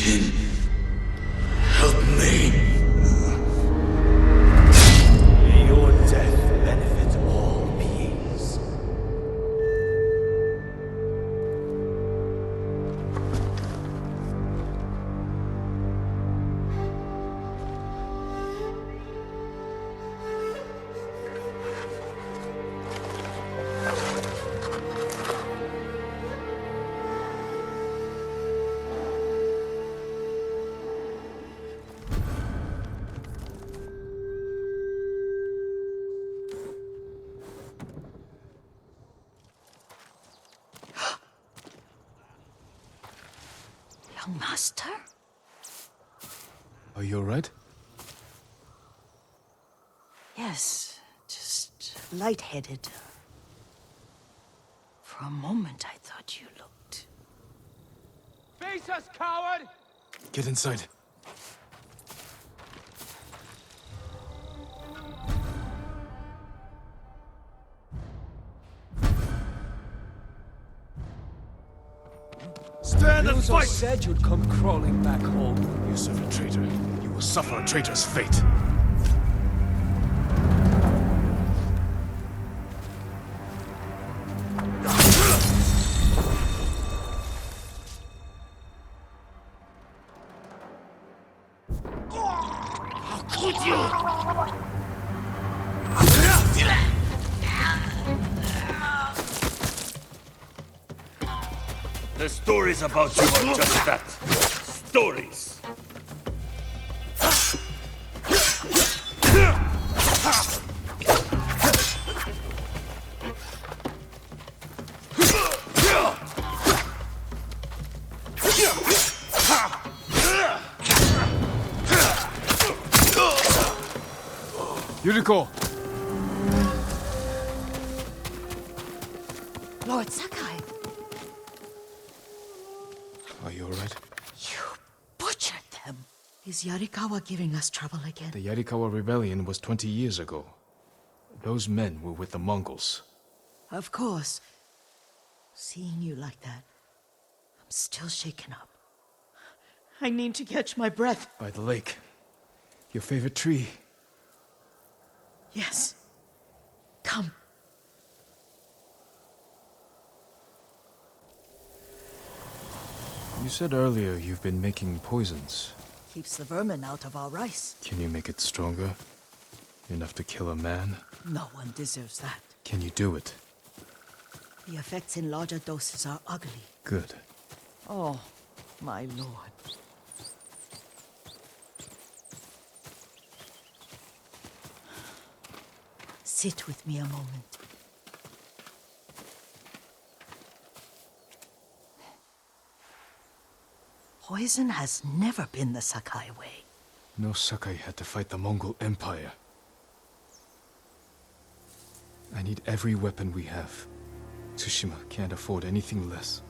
Jin, help me. May your death benefit all beings. Young master? Are you alright? Yes, just lightheaded. For a moment, I thought you looked... Face us, coward! Get inside. Stand and You fight! said you'd come crawling back home. You serve a traitor. You will suffer a traitor's fate. How could you? The stories about you are just that. Stories. Yuriko! Lord Sakai, Are you alright? you butchered them. Is Yarikawa giving us trouble again? The Yarikawa rebellion was 20 years ago. Those men were with the Mongols. Of course. Seeing you like that, I'm still shaken up. I need to catch my breath. By the lake. Your favorite tree. Yes. Come. You said earlier you've been making poisons. Keeps the vermin out of our rice. Can you make it stronger? Enough to kill a man? No one deserves that. Can you do it? The effects in larger doses are ugly. Good. Oh, my lord. Sit with me a moment. Poison has never been the Sakai way. No Sakai had to fight the Mongol Empire. I need every weapon we have. Tsushima can't afford anything less.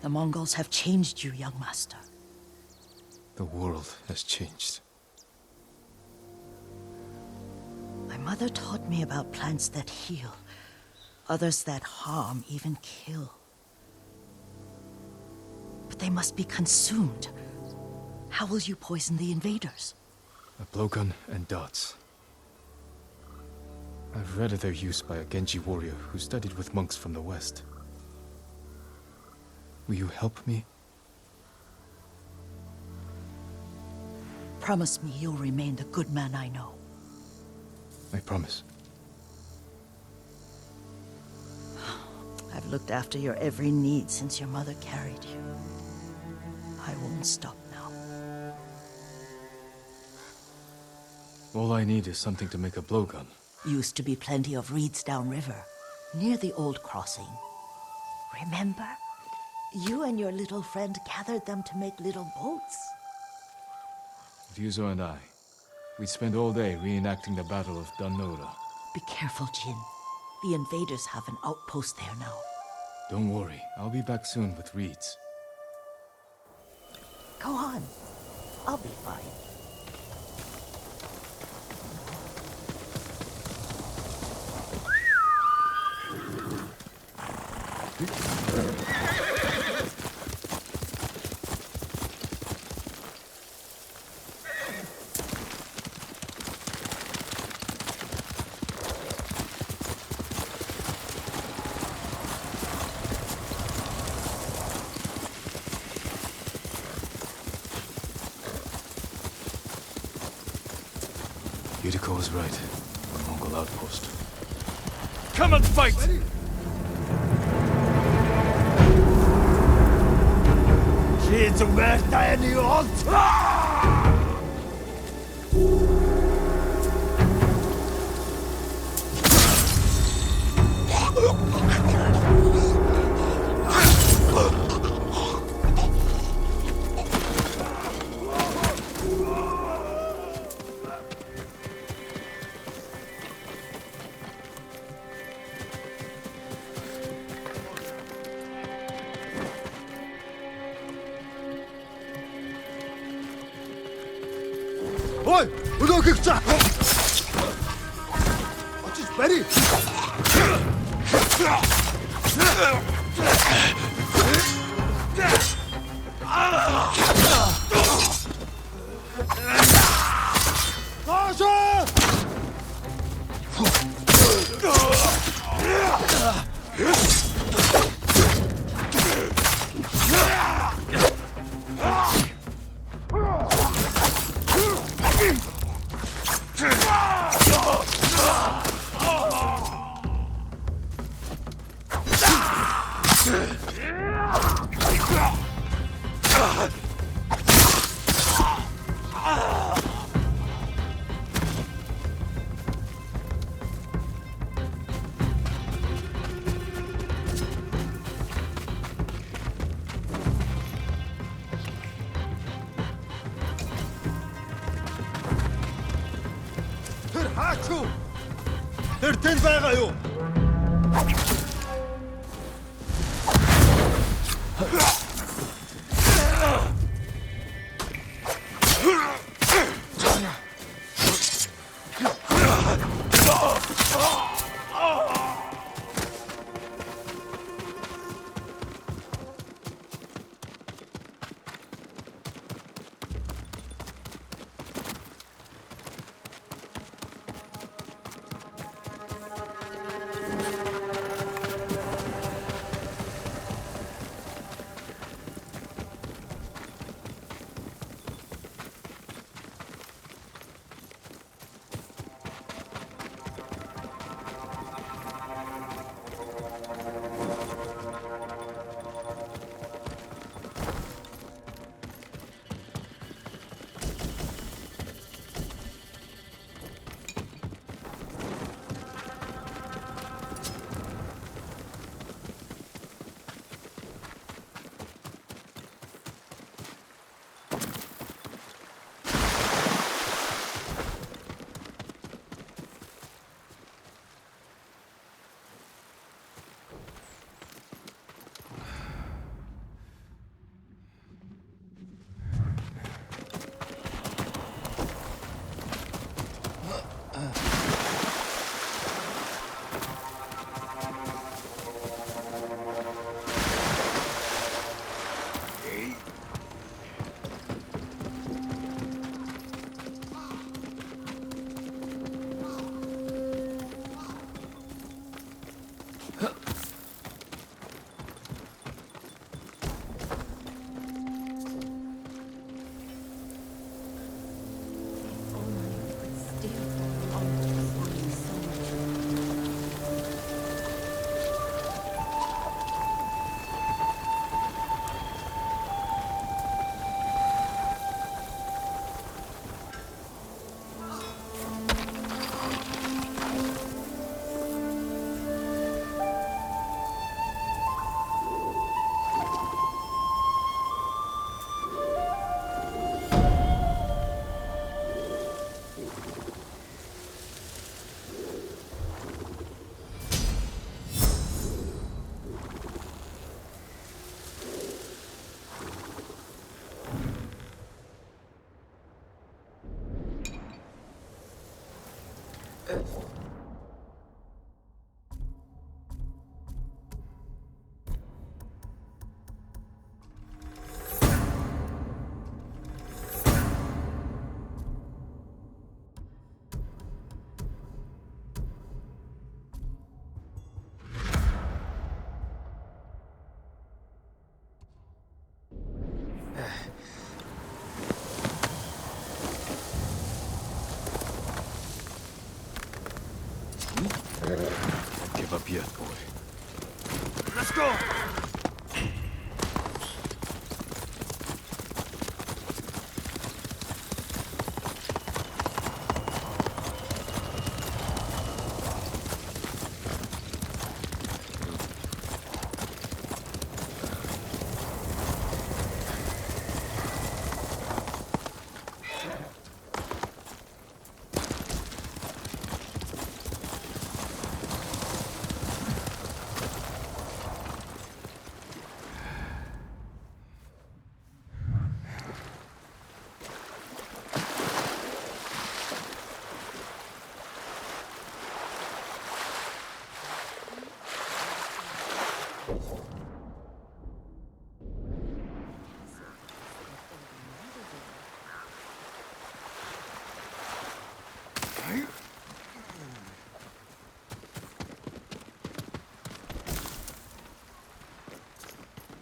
The Mongols have changed you, young master. The world has changed. My mother taught me about plants that heal, others that harm, even kill. But they must be consumed. How will you poison the invaders? A blowgun and darts. I've read of their use by a Genji warrior who studied with monks from the west. Will you help me? Promise me you'll remain the good man I know. I promise. I've looked after your every need since your mother carried you. I won't stop now. All I need is something to make a blowgun. Used to be plenty of reeds downriver, near the old crossing. Remember? You and your little friend gathered them to make little boats. Ryuzo and I, we'd spend all day reenacting the Battle of Danora. Be careful, Jin. The invaders have an outpost there now. Don't worry, I'll be back soon with reeds. Go on. I'll be fine. Yuriko was right. A Mongol outpost. Come and fight! Kids murder any Ой! Өдөөгч! Очиж барь! Тэр хаач юу? Тэр тэнд байгаа юу?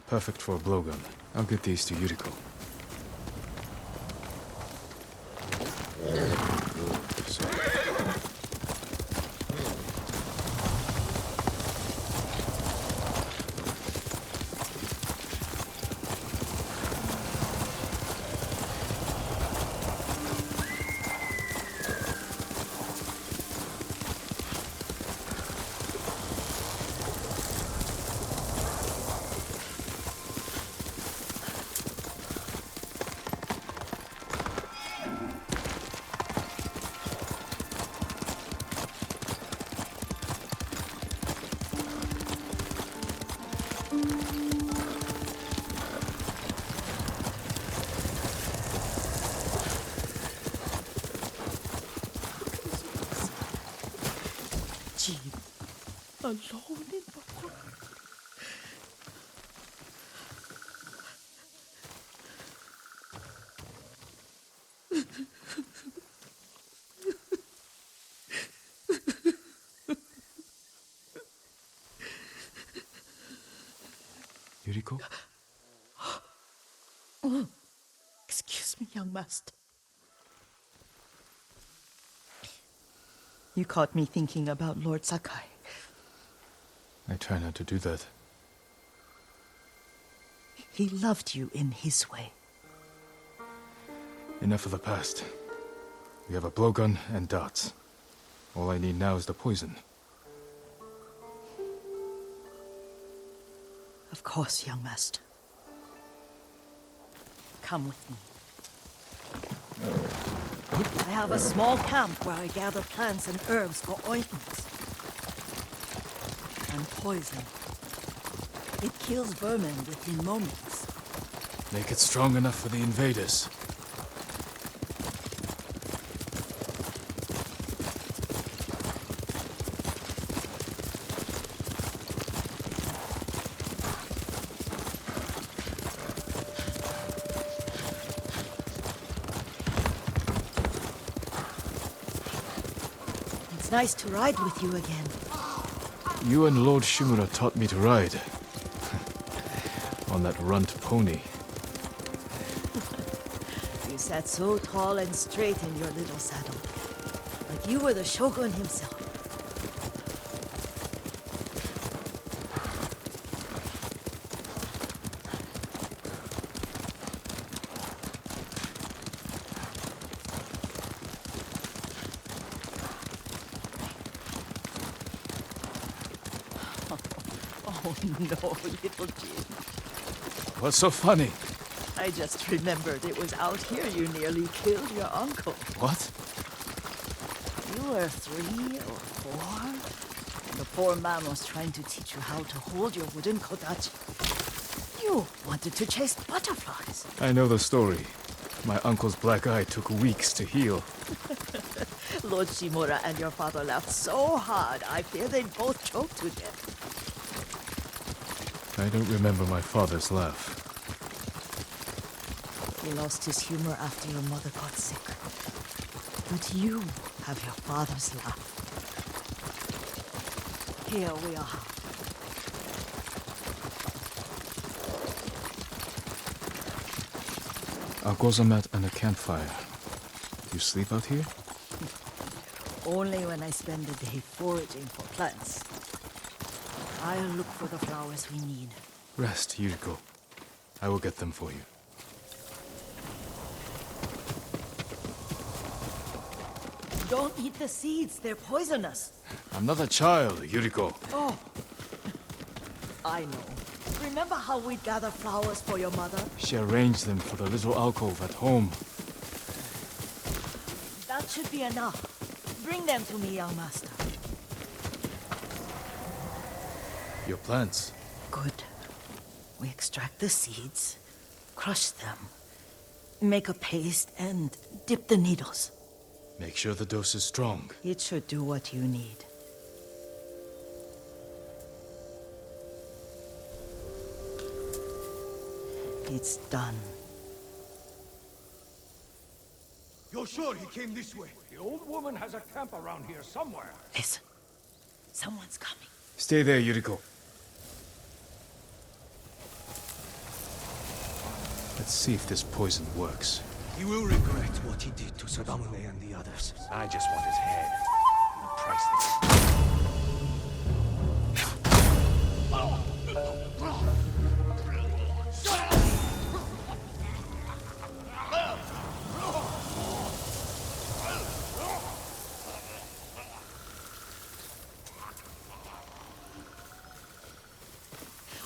Perfect for a blowgun. I'll get these to Yuriko. Jin, alone in Mongol. Yuriko? Excuse me, young master. You caught me thinking about Lord Sakai. I try not to do that. He loved you in his way. Enough of the past. We have a blowgun and darts. All I need now is the poison. Of course, young master. Come with me. I have a small camp where I gather plants and herbs for ointments. And poison. It kills vermin within moments. Make it strong enough for the invaders. It's nice to ride with you again. You and Lord Shimura taught me to ride. On that runt pony. You sat so tall and straight in your little saddle. Like you were the shogun himself. Oh no, little Jin. What's so funny? I just remembered it was out here you nearly killed your uncle. What? You were 3 or 4? And the poor man was trying to teach you how to hold your wooden kodachi. You wanted to chase butterflies. I know the story. My uncle's black eye took weeks to heal. Lord Shimura and your father laughed so hard, I fear they'd both choke to death. I don't remember my father's laugh. He lost his humor after your mother got sick. But you have your father's laugh. Here we are. A gozamat and a campfire. You sleep out here? Only when I spend the day foraging for plants. I'll look for the flowers we need. Rest, Yuriko. I will get them for you. Don't eat the seeds, they're poisonous. I'm not a child, Yuriko. Oh, I know. Remember how we'd gather flowers for your mother? She arranged them for the little alcove at home. That should be enough. Bring them to me, young master. Your plants. Good. We extract the seeds, crush them, make a paste, and dip the needles. Make sure the dose is strong. It should do what you need. It's done. You're sure he came this way? The old woman has a camp around here somewhere. Listen. Someone's coming. Stay there, Yuriko. Let's see if this poison works. He will regret what he did to Sadamune and the others. I just want his head. The price.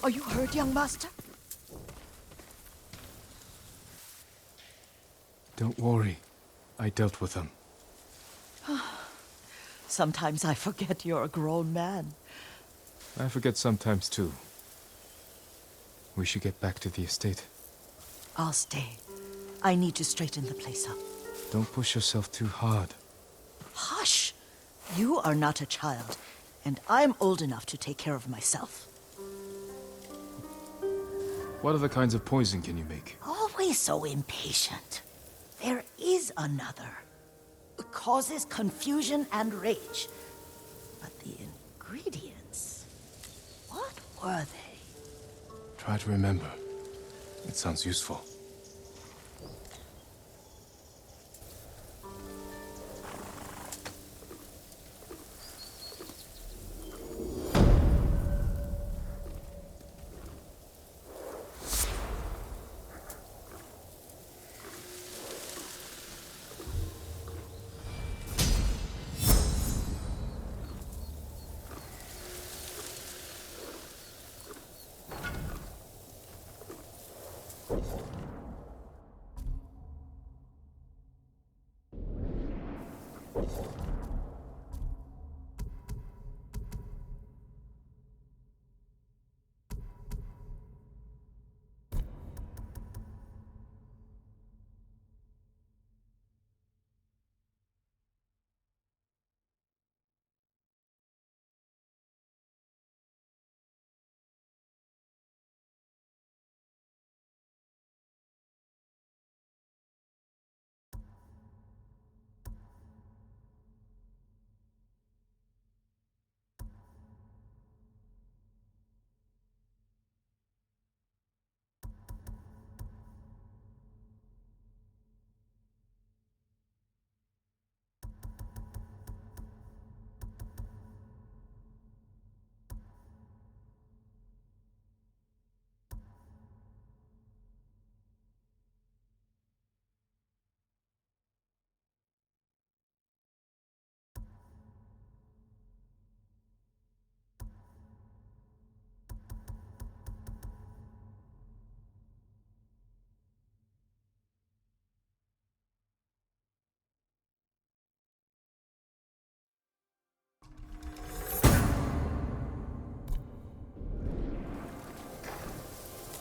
Are you hurt, young master? Don't worry. I dealt with them. Sometimes I forget you're a grown man. I forget sometimes too. We should get back to the estate. I'll stay. I need to straighten the place up. Don't push yourself too hard. Hush! You are not a child, and I'm old enough to take care of myself. What other kinds of poison can you make? Always so impatient. There is another. It causes confusion and rage. But the ingredients... what were they? Try to remember. It sounds useful.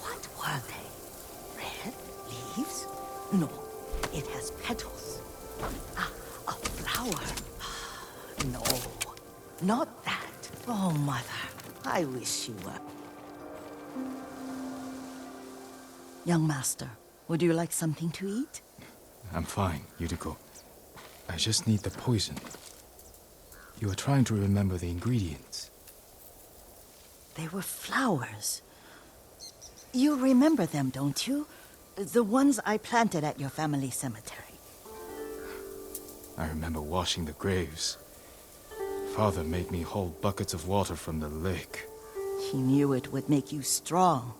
What were they? Red leaves? No, it has petals. Ah, a flower. No, not that. Oh, mother, I wish you were. Young master, would you like something to eat? I'm fine, Yuriko. I just need the poison. You are trying to remember the ingredients. They were flowers. You remember them, don't you? The ones I planted at your family cemetery. I remember washing the graves. Father made me hold buckets of water from the lake. He knew it would make you strong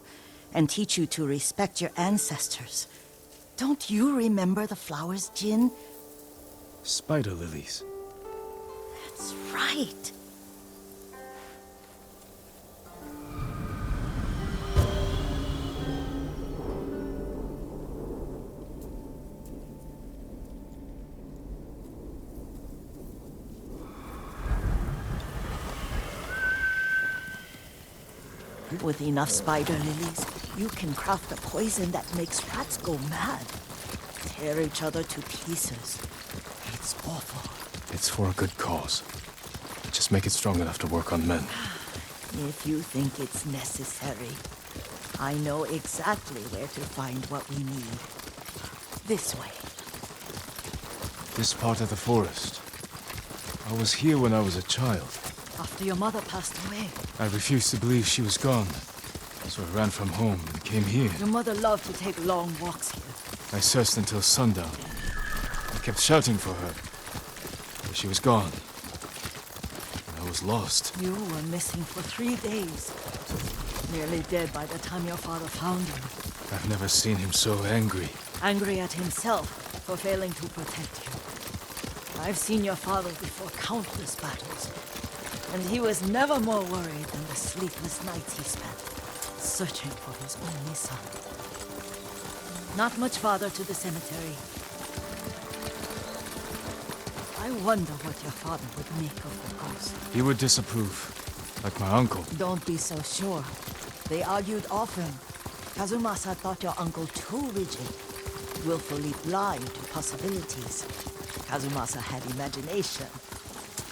and teach you to respect your ancestors. Don't you remember the flowers, Jin? Spider lilies. That's right. With enough spider lilies, you can craft a poison that makes rats go mad. Tear each other to pieces. It's awful. It's for a good cause. Just make it strong enough to work on men. If you think it's necessary, I know exactly where to find what we need. This way. This part of the forest. I was here when I was a child. After your mother passed away. I refused to believe she was gone. So I ran from home and came here. Your mother loved to take long walks here. I searched until sundown. I kept shouting for her. But she was gone. And I was lost. You were missing for 3 days. Nearly dead by the time your father found you. I've never seen him so angry. Angry at himself for failing to protect you. I've seen your father before countless battles. And he was never more worried than the sleepless nights he spent searching for his only son. Not much farther to the cemetery. I wonder what your father would make of the ghost. He would disapprove, like my uncle. Don't be so sure. They argued often. Kazumasa thought your uncle too rigid, willfully blind to possibilities. Kazumasa had imagination.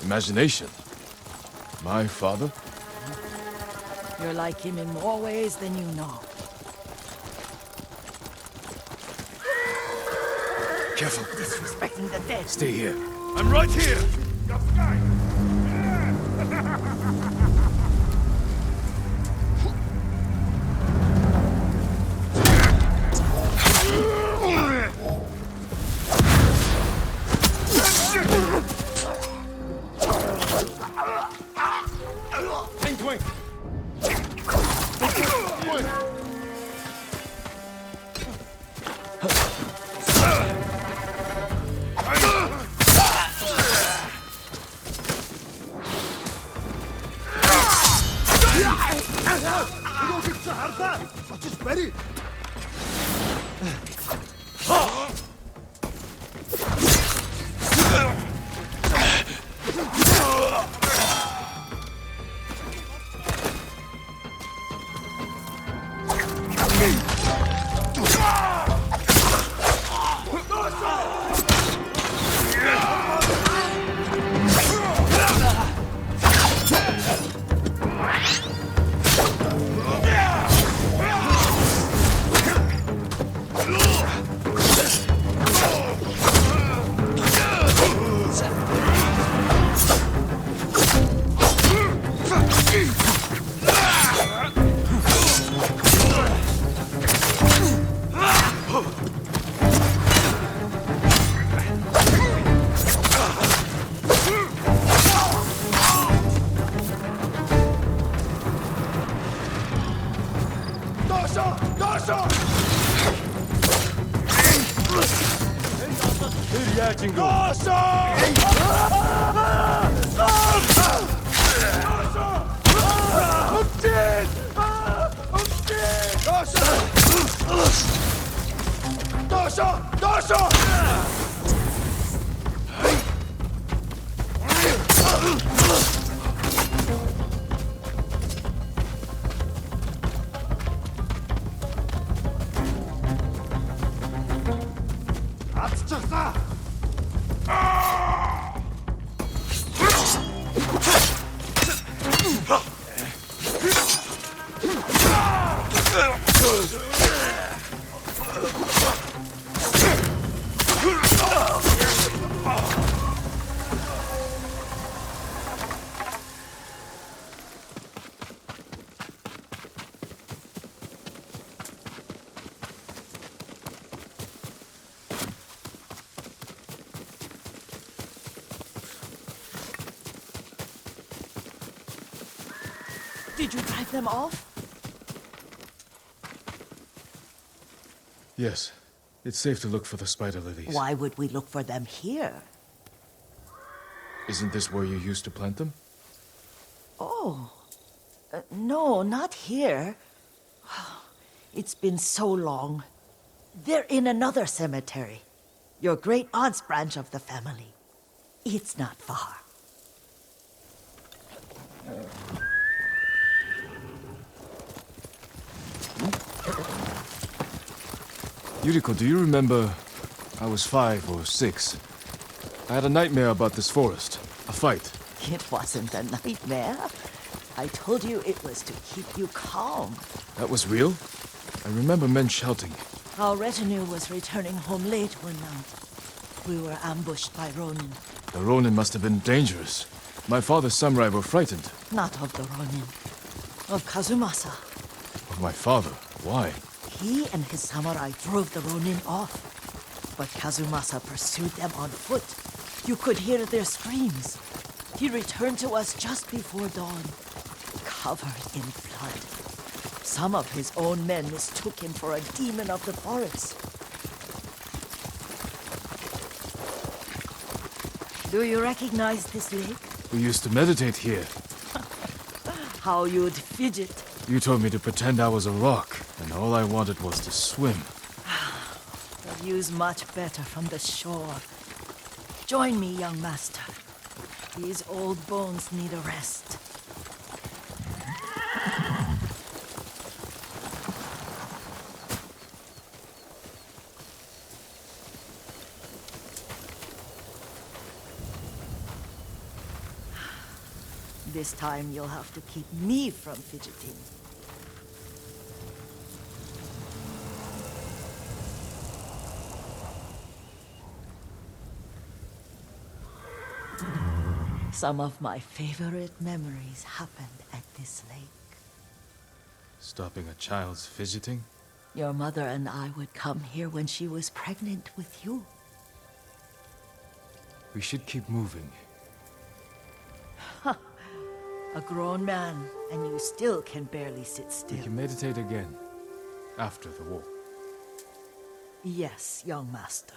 Imagination? My father? You're like him in more ways than you know. Careful. Disrespecting the dead. Stay here. I'm right here! Did you drive them off? Yes. It's safe to look for the spider lilies. Why would we look for them here? Isn't this where you used to plant them? Oh. No, not here. It's been so long. They're in another cemetery. Your great-aunt's branch of the family. It's not far. Yuriko, do you remember? I was 5 or 6. I had a nightmare about this forest. A fight. It wasn't a nightmare. I told you it was to keep you calm. That was real? I remember men shouting. Our retinue was returning home late one night. We were ambushed by Ronin. The Ronin must have been dangerous. My father's samurai were frightened. Not of the Ronin. Of Kazumasa. Of my father? Why? He and his samurai drove the Ronin off. But Kazumasa pursued them on foot. You could hear their screams. He returned to us just before dawn, covered in blood. Some of his own men mistook him for a demon of the forest. Do you recognize this lake? We used to meditate here. How you'd fidget. You told me to pretend I was a rock, and all I wanted was to swim. The view's much better from the shore. Join me, young master. These old bones need a rest. This time you'll have to keep me from fidgeting. Some of my favorite memories happened at this lake. Stopping a child's fidgeting? Your mother and I would come here when she was pregnant with you. We should keep moving. A grown man, and you still can barely sit still. We can meditate again, after the war. Yes, young master.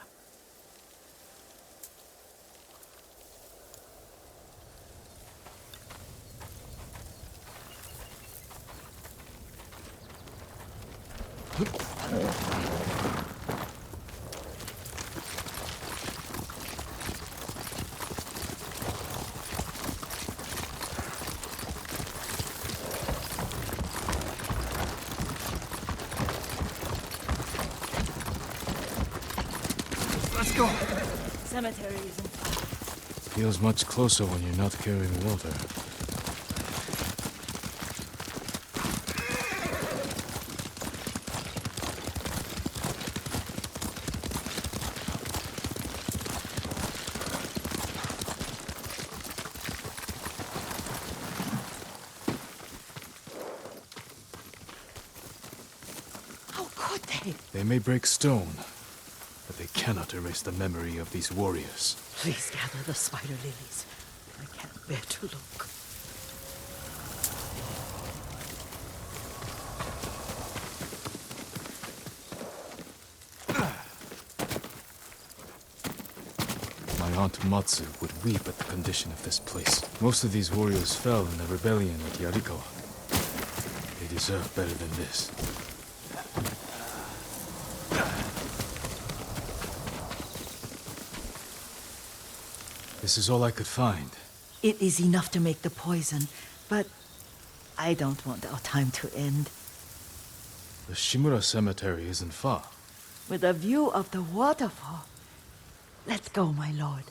Let's go. Cemetery is in fire. Feels much closer when you're not carrying water. How could they? They may break stone, but they cannot erase the memory of these warriors. Please gather the spider lilies. I can't bear to look. My aunt Matsu would weep at the condition of this place. Most of these warriors fell in the rebellion at Yarikawa. They deserve better than this. This is all I could find. It is enough to make the poison, but I don't want our time to end. The Shimura Cemetery isn't far. With a view of the waterfall. Let's go, my lord.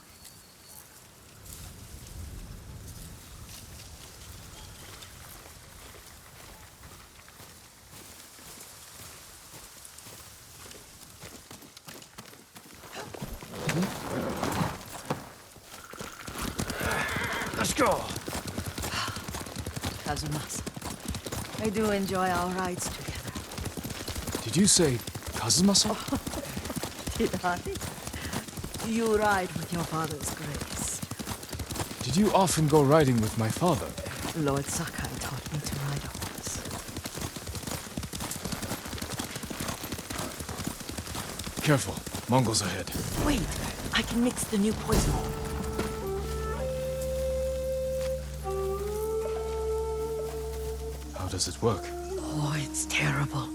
Let's go. Kazumasa, I do enjoy our rides together. Did you say Kazumasa? Did I? You ride with your father's grace. Did you often go riding with my father? Lord Sakai taught me to ride a horse. Careful, Mongols ahead. Wait, I can mix the new poison. How does it work? Oh, it's terrible.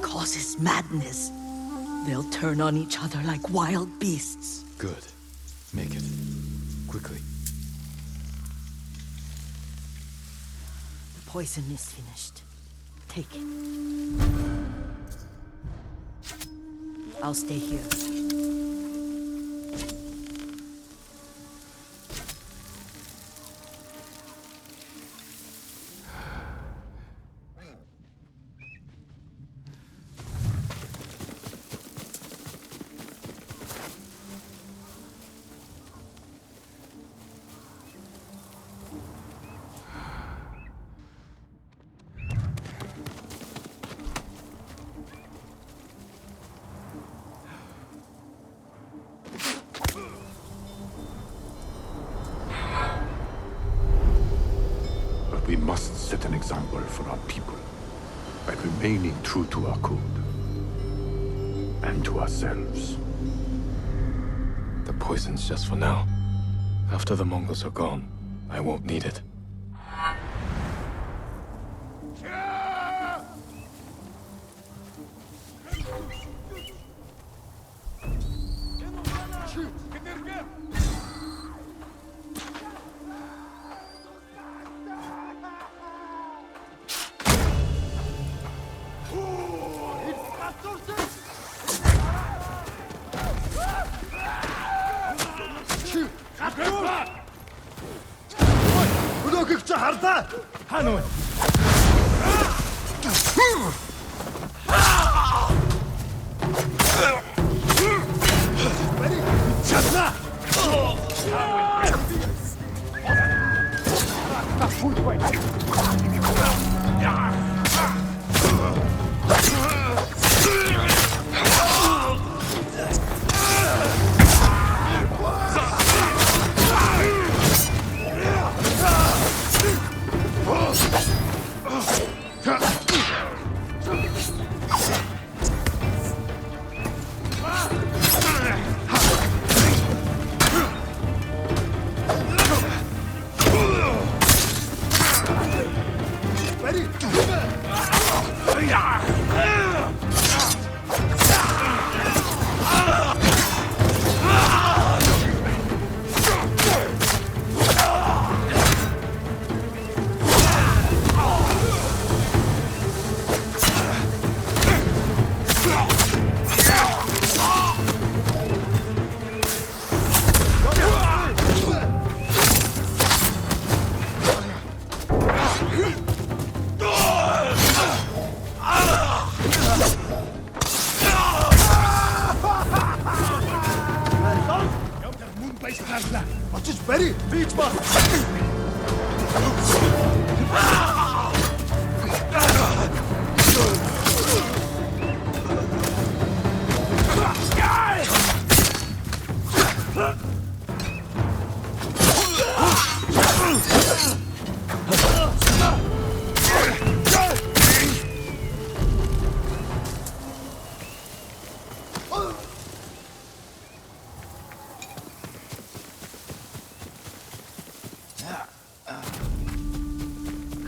Causes madness. They'll turn on each other like wild beasts. Good. Make it. Quickly. The poison is finished. Take it. I'll stay here. must set an example for our people by remaining true to our code and to ourselves. The poison's just for now. After the Mongols are gone, I won't need it.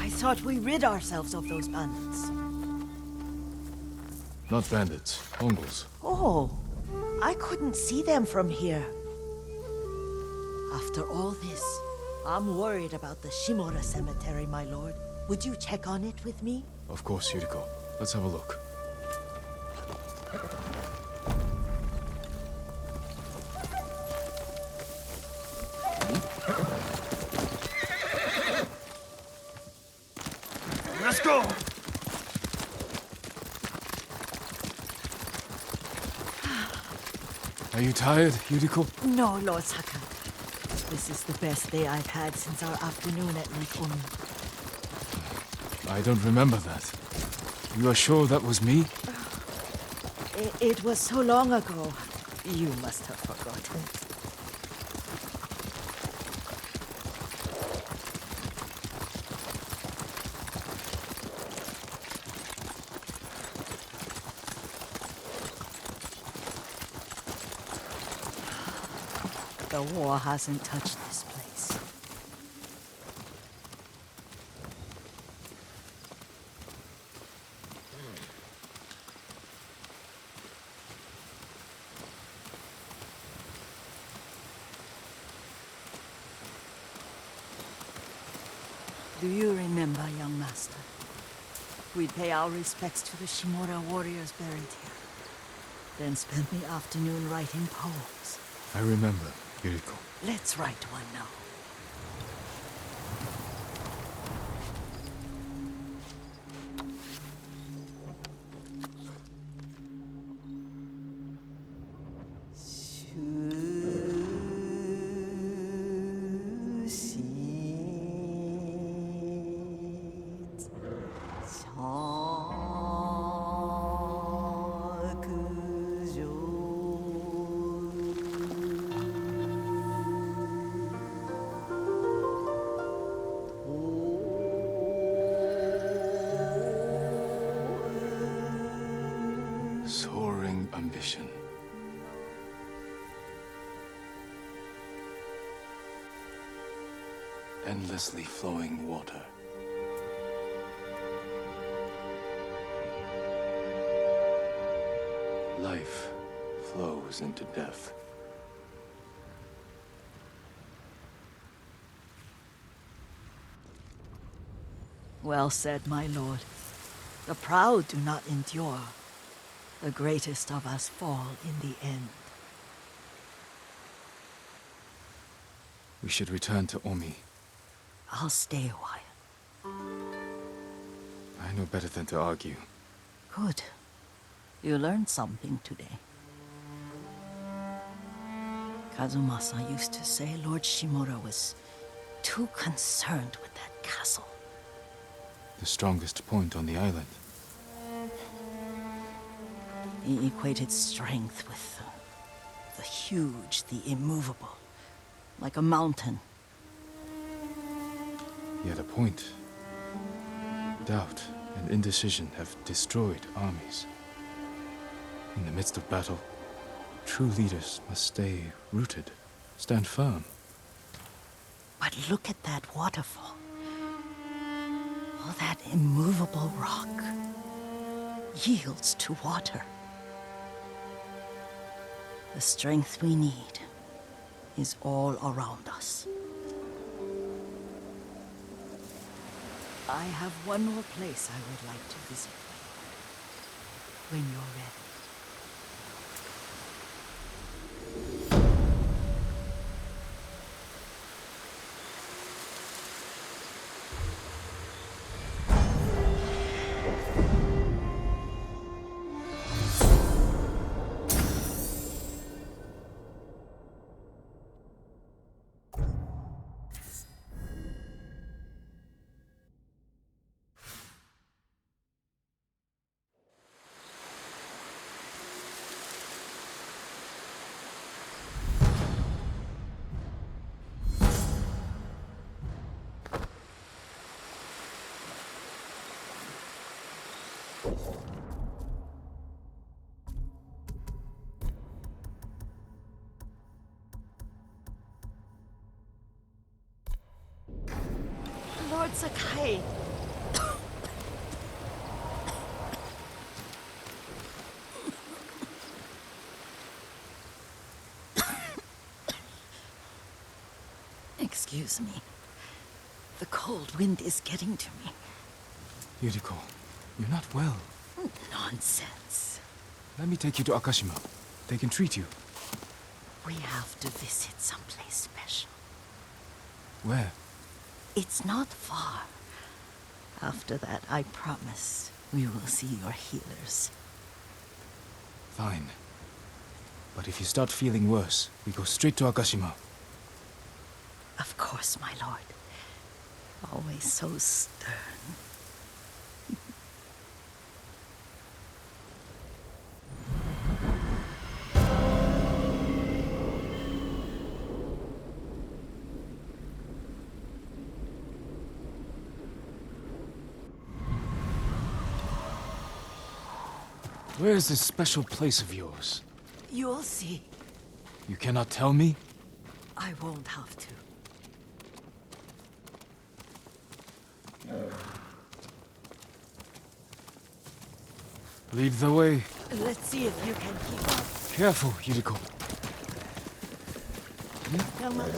I thought we rid ourselves of those bandits. Not bandits, Mongols. Oh, I couldn't see them from here. After all this, I'm worried about the Shimura cemetery, my lord. Would you check on it with me? Of course, Yuriko. Let's have a look. Let's go! Are you tired, Yuriko? No, Lord Sakai. This is the best day I've had since our afternoon at Lake Umi. I don't remember that. You are sure that was me? It was so long ago. You must have forgotten. The war hasn't touched this place. Do you remember, young master? We'd pay our respects to the Shimura warriors buried here. Then spend the afternoon writing poems. I remember, Yuriko. Let's write one now. destination. Endlessly flowing water. Life flows into death. Well said, my lord. The proud do not endure. The greatest of us fall in the end. We should return to Omi. I'll stay a while. I know better than to argue. Good. You learned something today. Kazumasa used to say Lord Shimura was too concerned with that castle. The strongest point on the island. He equated strength with the huge, the immovable, like a mountain. He had a point. Doubt and indecision have destroyed armies. In the midst of battle, true leaders must stay rooted, stand firm. But look at that waterfall. All that immovable rock yields to water. The strength we need is all around us. I have one more place I would like to visit when you're ready. Lord Sakai. Excuse me. The cold wind is getting to me. Yuriko, you're not well. Nonsense. Let me take you to Akashima. They can treat you. We have to visit someplace special. Where? It's not far. After that, I promise we will see your healers. Fine. But if you start feeling worse, we go straight to Akashima. Of course, my lord. Always so stern. Where is this special place of yours? You'll see. You cannot tell me? I won't have to. Lead the way. Let's see if you can keep up. Careful, Yuriko. Come on.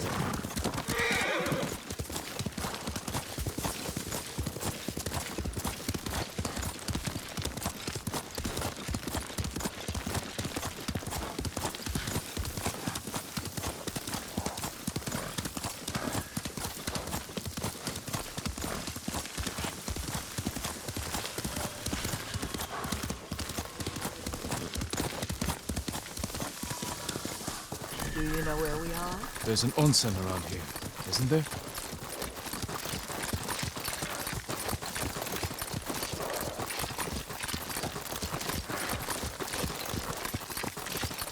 Do you know where we are? There's an onsen around here, isn't there?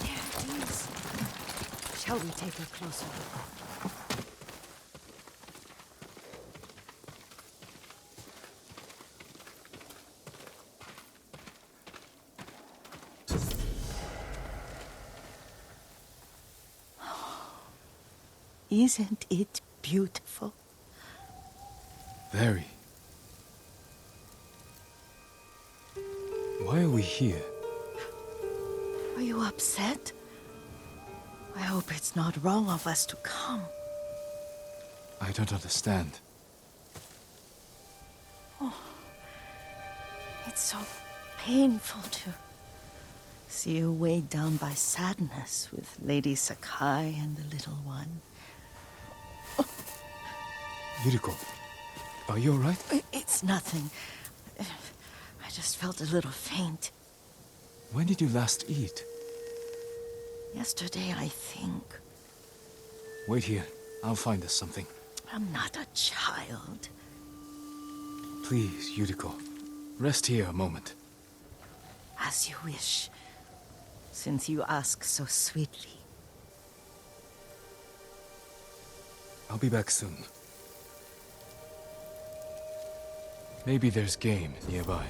There it is. Shall we take a closer look? Isn't it beautiful? Very. Why are we here? Are you upset? I hope it's not wrong of us to come. I don't understand. It's so painful to see you weighed down by sadness with Lady Sakai and the little one. Yuriko, are you alright? It's nothing. I just felt a little faint. When did you last eat? Yesterday, I think. Wait here. I'll find us something. I'm not a child. Please, Yuriko. Rest here a moment. As you wish, since you ask so sweetly. I'll be back soon. Maybe there's game nearby.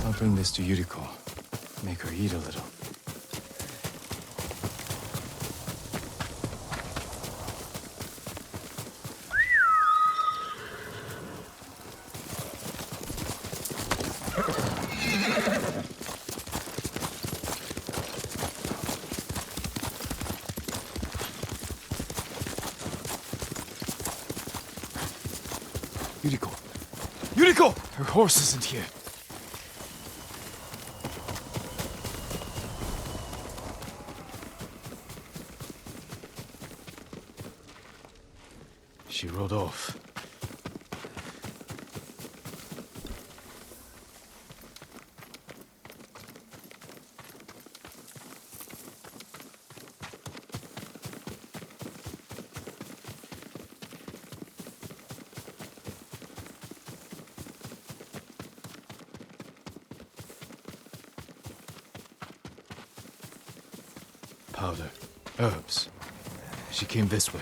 I'll bring this to Yuriko. Make her eat a little. Yuriko! Yuriko! Her horse isn't here. She rode off. Powder. Herbs. She came this way.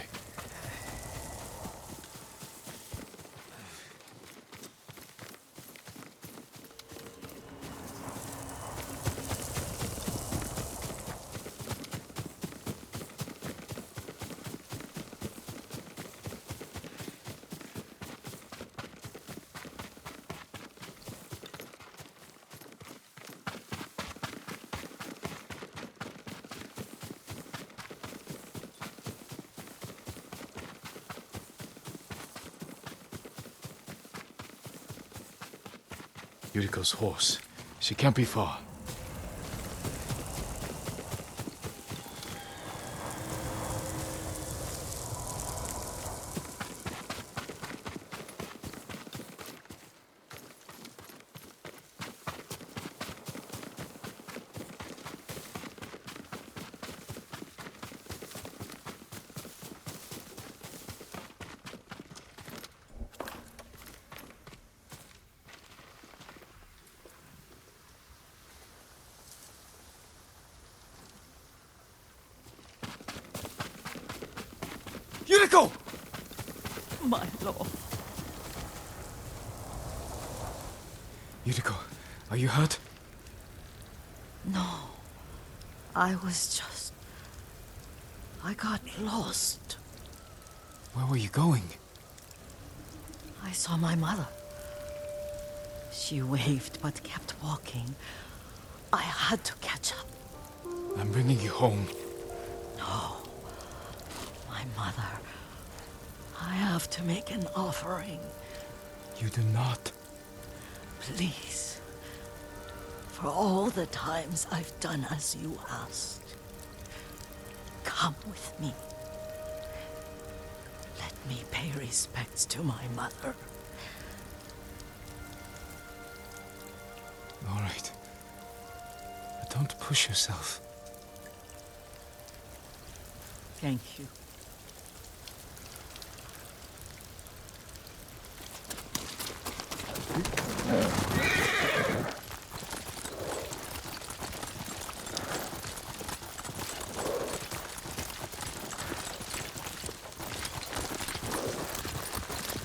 Yuriko's horse. She can't be far. Yuriko! My lord. Yuriko, are you hurt? No. I was just... I got lost. Where were you going? I saw my mother. She waved but kept walking. I had to catch up. I'm bringing you home. No. My mother. I have to make an offering. You do not. Please. For all the times I've done as you asked. Come with me. Let me pay respects to my mother. All right. But don't push yourself. Thank you.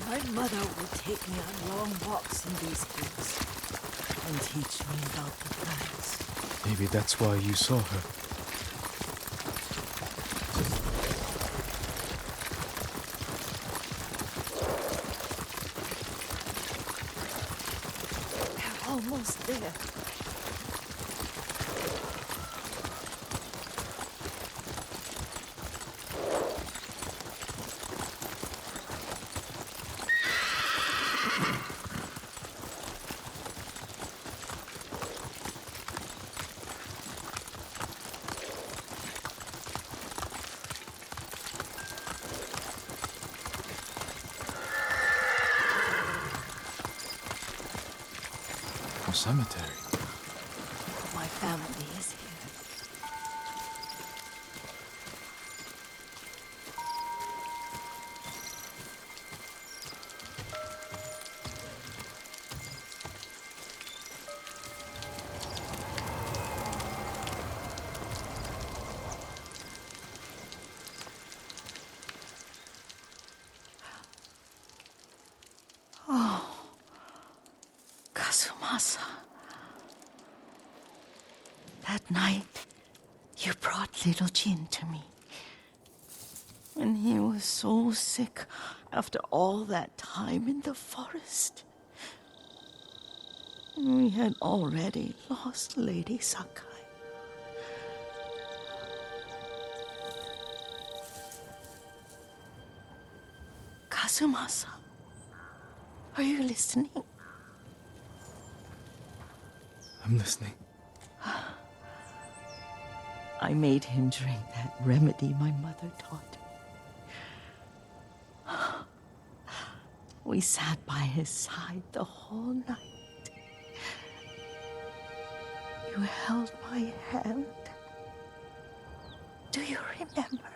My mother would take me on long walks in these hills and teach me about the plants. Maybe that's why you saw her. They're almost there. A cemetery. My family is here. Kazumasa. That night, you brought little Jin to me. And he was so sick after all that time in the forest. We had already lost Lady Sakai. Kazumasa, are you listening? I'm listening. I made him drink that remedy my mother taught me. We sat by his side the whole night. You held my hand. Do you remember?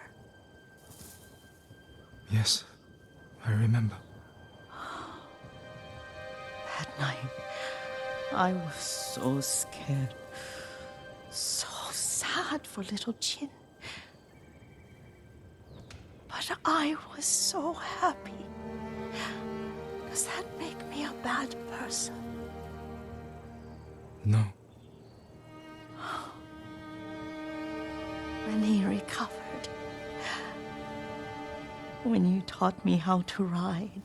Yes, I remember. That night, I was so scared. So sad for little Jin. But I was so happy. Does that make me a bad person? No. When he recovered, when you taught me how to ride,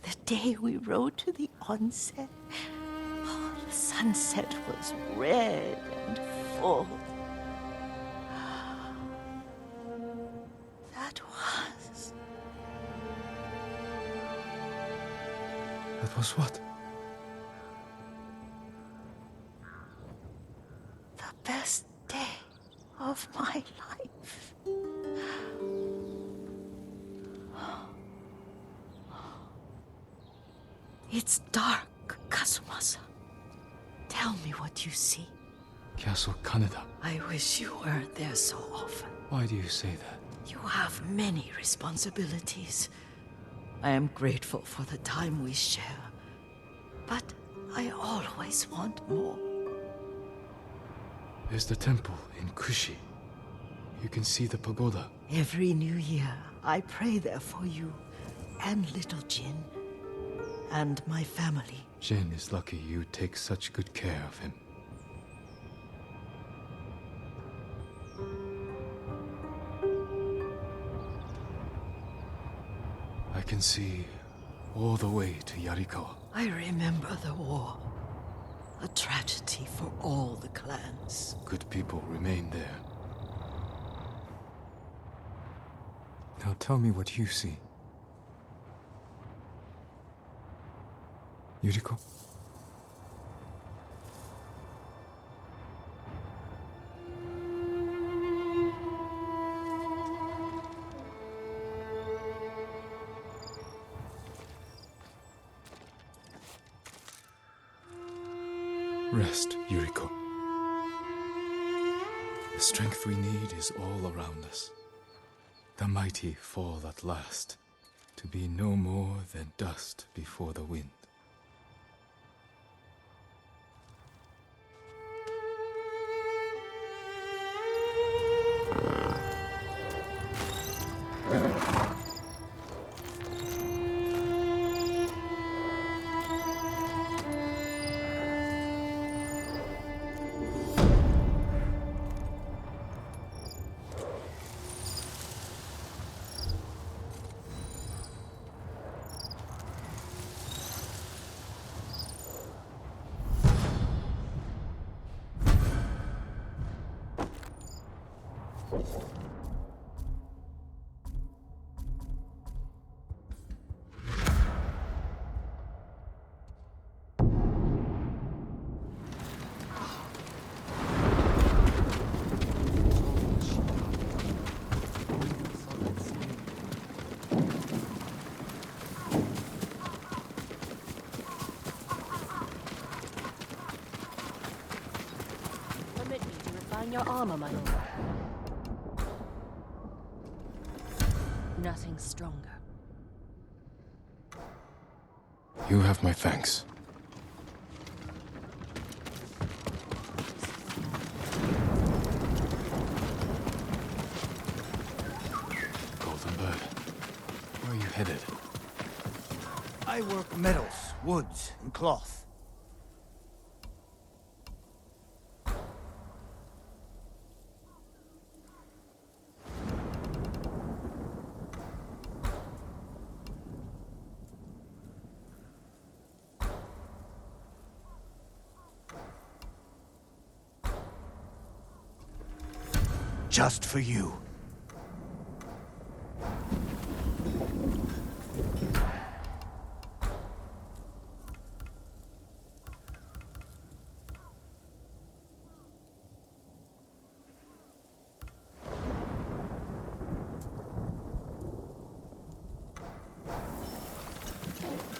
the day we rode to the onset, the sunset was red and full. That was what? the best day of my life. It's dark, Kazumasa. Tell me what you see. Castle Kaneda. I wish you weren't there so often. Why do you say that? You have many responsibilities. I am grateful for the time we share, but I always want more. There's the temple in Kushi. You can see the pagoda. Every new year, I pray there for you and little Jin and my family. Jin is lucky you take such good care of him. I can see all the way to Yarikawa. I remember the war. A tragedy for all the clans. Good people remain there. Now tell me what you see. Yuriko? Rest, Yuriko. The strength we need is all around us. The mighty fall at last, to be no more than dust before the wind. Permit me to refine your armor, my lord. Nothing stronger. You have my thanks. Golden Bird, where are you headed? I work metals, woods, and cloth. Just for you.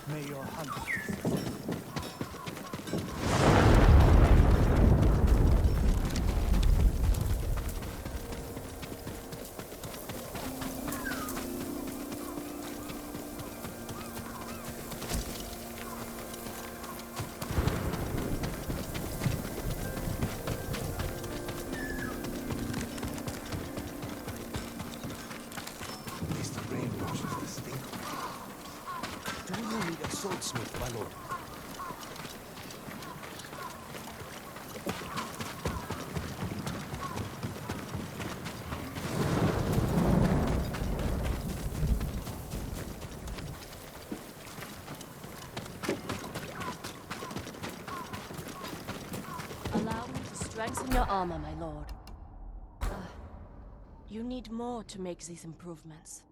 May your hunt. Swordsmith, my lord. Allow me to strengthen your armor, my lord. You need more to make these improvements.